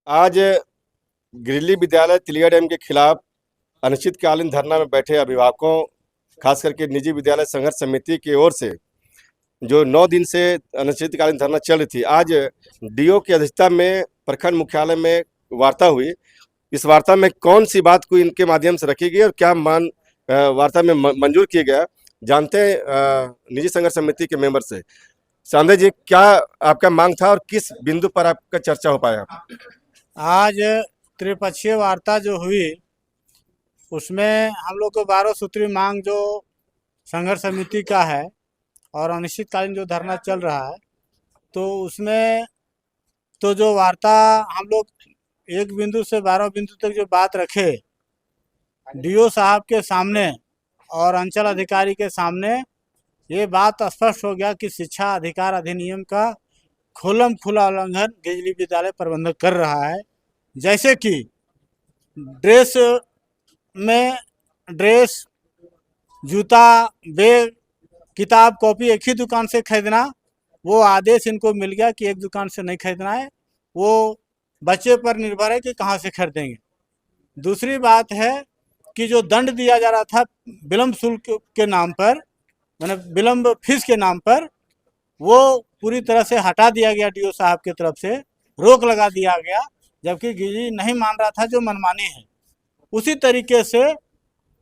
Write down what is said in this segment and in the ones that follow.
आज गिरिडीह विद्यालय तिलिया डैम के खिलाफ अनिश्चितकालीन धरना में बैठे अभिभावकों, खास करके निजी विद्यालय संघर्ष समिति की ओर से जो 9 दिन से अनिश्चितकालीन धरना चल रही थी, आज डीओ की अध्यक्षता में प्रखंड मुख्यालय में वार्ता हुई। इस वार्ता में कौन सी बात को इनके माध्यम से रखी गई और क्या वार्ता में मंजूर किया गया, जानते हैं निजी संघर्ष समिति के मेंबर से। सांदे जी, क्या आपका मांग था और किस बिंदु पर आपका चर्चा हो पाया? आज त्रिपक्षीय वार्ता जो हुई उसमें हम लोग को 12 सूत्री मांग जो संघर्ष समिति का है और अनिश्चितकालीन जो धरना चल रहा है, तो उसमें तो जो वार्ता हम लोग एक बिंदु से 12 बिंदु तक जो बात रखे डीओ साहब के सामने और अंचल अधिकारी के सामने, ये बात स्पष्ट हो गया कि शिक्षा अधिकार अधिनियम का खुल्लम खुला उल्लंघन गिरिडीह विद्यालय प्रबंधक कर रहा है। जैसे कि ड्रेस, जूता, बैग, किताब, कॉपी एक ही दुकान से खरीदना, वो आदेश इनको मिल गया कि एक दुकान से नहीं खरीदना है। वो बच्चे पर निर्भर है कि कहाँ से खरीदेंगे। दूसरी बात है कि जो दंड दिया जा रहा था विलम्ब शुल्क के नाम पर, मैंने विलम्ब फीस के नाम पर, वो पूरी तरह से हटा दिया गया। डीओ साहब की तरफ से रोक लगा दिया गया, जबकि गिरिडीह नहीं मान रहा था जो मनमानी है। उसी तरीके से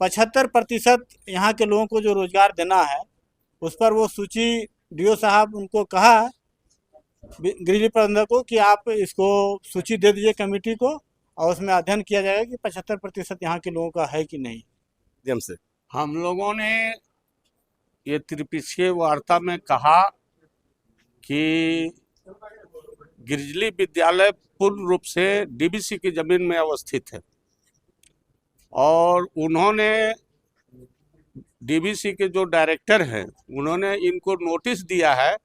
75% यहाँ के लोगों को जो रोजगार देना है, उस पर वो सूची डीओ साहब उनको कहा गिरिडीह प्रबंधक को कि आप इसको सूची दे दीजिए कमेटी को, और उसमें अध्ययन किया जाएगा कि 75% यहाँ के लोगों का है कि नहीं। से हम लोगों ने ये त्रिपक्षीय वार्ता में कहा कि गिरिडीह विद्यालय पूर्ण रूप से डीबीसी की जमीन में अवस्थित है और उन्होंने डीबीसी के जो डायरेक्टर हैं उन्होंने इनको नोटिस दिया है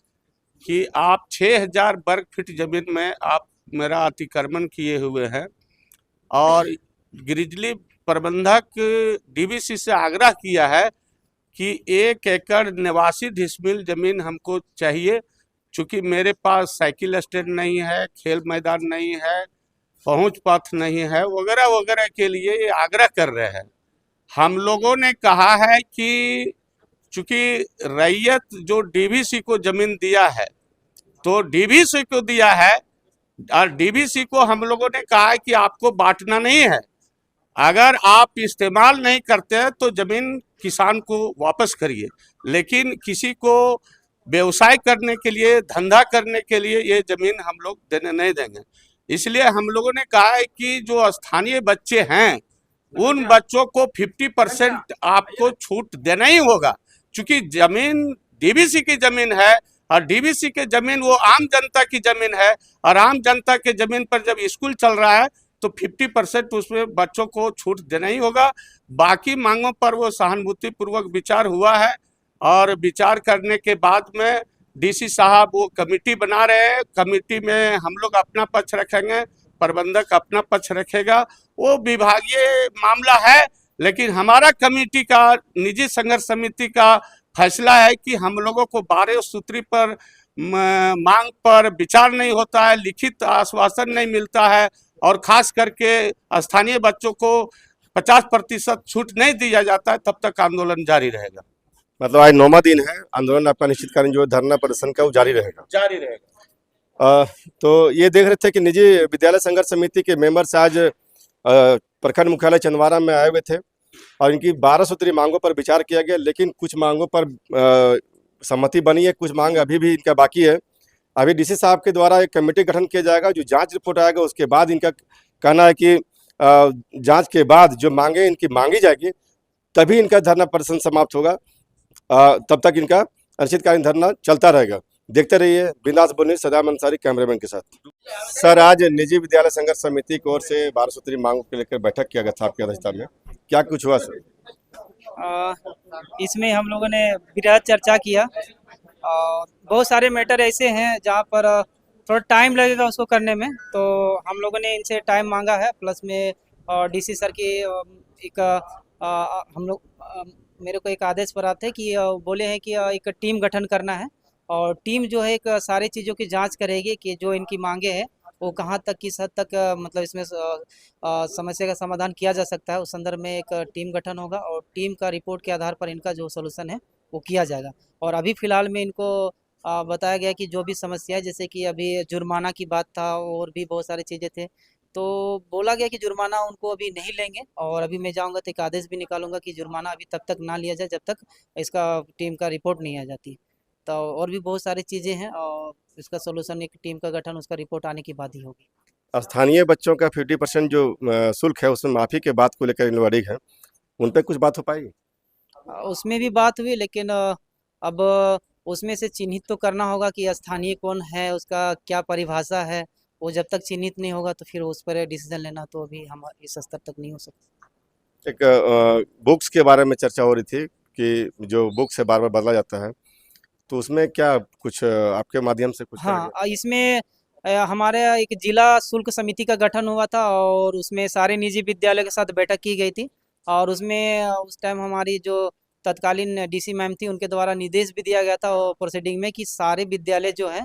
कि आप 6000 वर्ग फीट जमीन में आप मेरा अतिक्रमण किए हुए हैं, और गिरिडीह प्रबंधक डीबीसी से आग्रह किया है कि 1 एकड़ 89 डिसमिल जमीन हमको चाहिए, चूँकि मेरे पास साइकिल स्टैंड नहीं है, खेल मैदान नहीं है, पहुंच पथ नहीं है, वगैरह वगैरह के लिए ये आग्रह कर रहे हैं। हम लोगों ने कहा है कि चूँकि रैयत जो डीबीसी को जमीन दिया है तो डीबीसी को दिया है, और डीबीसी को हम लोगों ने कहा है कि आपको बांटना नहीं है। अगर आप इस्तेमाल नहीं करते हैं तो जमीन किसान को वापस करिए, लेकिन किसी को व्यवसाय करने के लिए, धंधा करने के लिए ये जमीन हम लोग देने नहीं देंगे। इसलिए हम लोगों ने कहा है कि जो स्थानीय बच्चे हैं उन बच्चों को 50% आपको छूट देना ही होगा, क्योंकि जमीन डीबीसी की जमीन है और डीबीसी की जमीन वो आम जनता की जमीन है, और आम जनता के जमीन पर जब स्कूल चल रहा है तो 50% उसमें बच्चों को छूट देना ही होगा। बाकी मांगों पर वो सहानुभूति पूर्वक विचार हुआ है, और विचार करने के बाद में डीसी साहब वो कमेटी बना रहे हैं। कमेटी में हम लोग अपना पक्ष रखेंगे, प्रबंधक अपना पक्ष रखेगा। वो विभागीय मामला है, लेकिन हमारा कमेटी का, निजी संघर्ष समिति का फैसला है कि हम लोगों को 12 सूत्री पर मांग पर विचार नहीं होता है, लिखित आश्वासन नहीं मिलता है, और खास करके स्थानीय बच्चों को 50% छूट नहीं दिया जाता है, तब तक आंदोलन जारी रहेगा। मतलब आज 9वां दिन है आंदोलन आपका, निश्चितकालीन जो धरना प्रदर्शन का वो जारी रहेगा। तो ये देख रहे थे कि निजी विद्यालय संघर्ष समिति के मेंबर्स आज प्रखंड मुख्यालय चंदवारा में आए हुए थे और इनकी 12 सूत्री मांगों पर विचार किया गया, लेकिन कुछ मांगों पर सहमति बनी है, कुछ मांग अभी भी इनका बाकी है। अभी डीसी साहब के द्वारा एक कमेटी गठन किया जाएगा, जो जांच रिपोर्ट आएगा उसके बाद इनका कहना है कि जांच के बाद जो मांगे इनकी मांगी जाएगी, तभी इनका धरना प्रदर्शन समाप्त होगा। तब तक इनका अनिश्चितकालीन धरना चलता रहेगा। देखते रहिए बिंदास बोनी सदाम अंसारी कैमरामैन के साथ। सर, आज निजी विद्यालय संघर्ष समिति की ओर से 12 सूत्री मांगों को लेकर बैठक किया गया था आपकी अध्यक्षता में, क्या कुछ हुआ सर? इसमें हम लोगों ने बृहद चर्चा किया, और बहुत सारे मैटर ऐसे हैं जहाँ पर थोड़ा टाइम लगेगा उसको करने में, तो हम लोगों ने इनसे टाइम मांगा है। प्लस में डीसी सर की एक हम लोग मेरे को एक आदेश पर आते हैं कि बोले हैं कि एक टीम गठन करना है, और टीम जो है एक सारी चीज़ों की जांच करेगी कि जो इनकी मांगे हैं वो कहाँ तक किस हद तक मतलब इसमें समस्या का समाधान किया जा सकता है, उस संदर्भ में एक टीम गठन होगा और टीम का रिपोर्ट के आधार पर इनका जो सोल्यूशन है वो किया जाएगा। और अभी फ़िलहाल में इनको बताया गया कि जो भी समस्या है, जैसे कि अभी जुर्माना की बात था और भी बहुत सारी चीज़ें थे, तो बोला गया कि जुर्माना उनको अभी नहीं लेंगे और अभी मैं जाऊंगा तो एक आदेश भी निकालूंगा कि जुर्माना अभी तब तक ना लिया जाए जब तक इसका टीम का रिपोर्ट नहीं आ जाती। तो और भी बहुत सारी चीज़ें हैं और इसका सोल्यूशन एक टीम का गठन उसका रिपोर्ट आने के बाद ही होगी। स्थानीय बच्चों का 50% जो शुल्क है उसमें माफ़ी के बात को लेकर इन वर्डिंग है, उन पर कुछ बात हो पाएगी? उसमें भी बात हुई, लेकिन अब उसमें से चिन्हित तो करना होगा कि स्थानीय कौन है, उसका क्या परिभाषा है। वो जब तक चिन्हित नहीं होगा तो फिर उस पर डिसीजन लेना तो अभी हम इस स्तर तक नहीं हो सकता। एक बुक्स के बारे में चर्चा हो रही थी कि जो बुक्स है बार-बार बदला जाता है, तो उसमें क्या कुछ आपके माध्यम से कुछ कहा हाँ, गया? इसमें हमारे यहाँ एक जिला शुल्क समिति का गठन हुआ था और उसमें सारे निजी विद्यालय के साथ बैठक की गई थी और उसमें उस टाइम हमारी जो तत्कालीन डीसी मैम थी उनके द्वारा निर्देश भी दिया गया था और प्रोसीडिंग में कि सारे विद्यालय जो हैं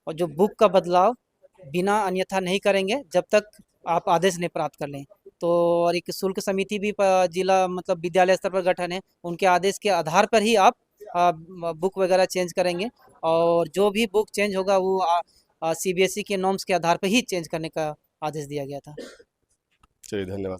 और जो बुक का बदलाव बिना अन्यथा नहीं करेंगे जब तक आप आदेश नहीं प्राप्त कर लें। तो और एक शुल्क समिति भी जिला मतलब विद्यालय स्तर पर गठन है, उनके आदेश के आधार पर ही आप बुक वगैरह चेंज करेंगे और जो भी बुक चेंज होगा वो सीबीएसई के नॉर्म्स के आधार पर ही चेंज करने का आदेश दिया गया था। चलिए धन्यवाद।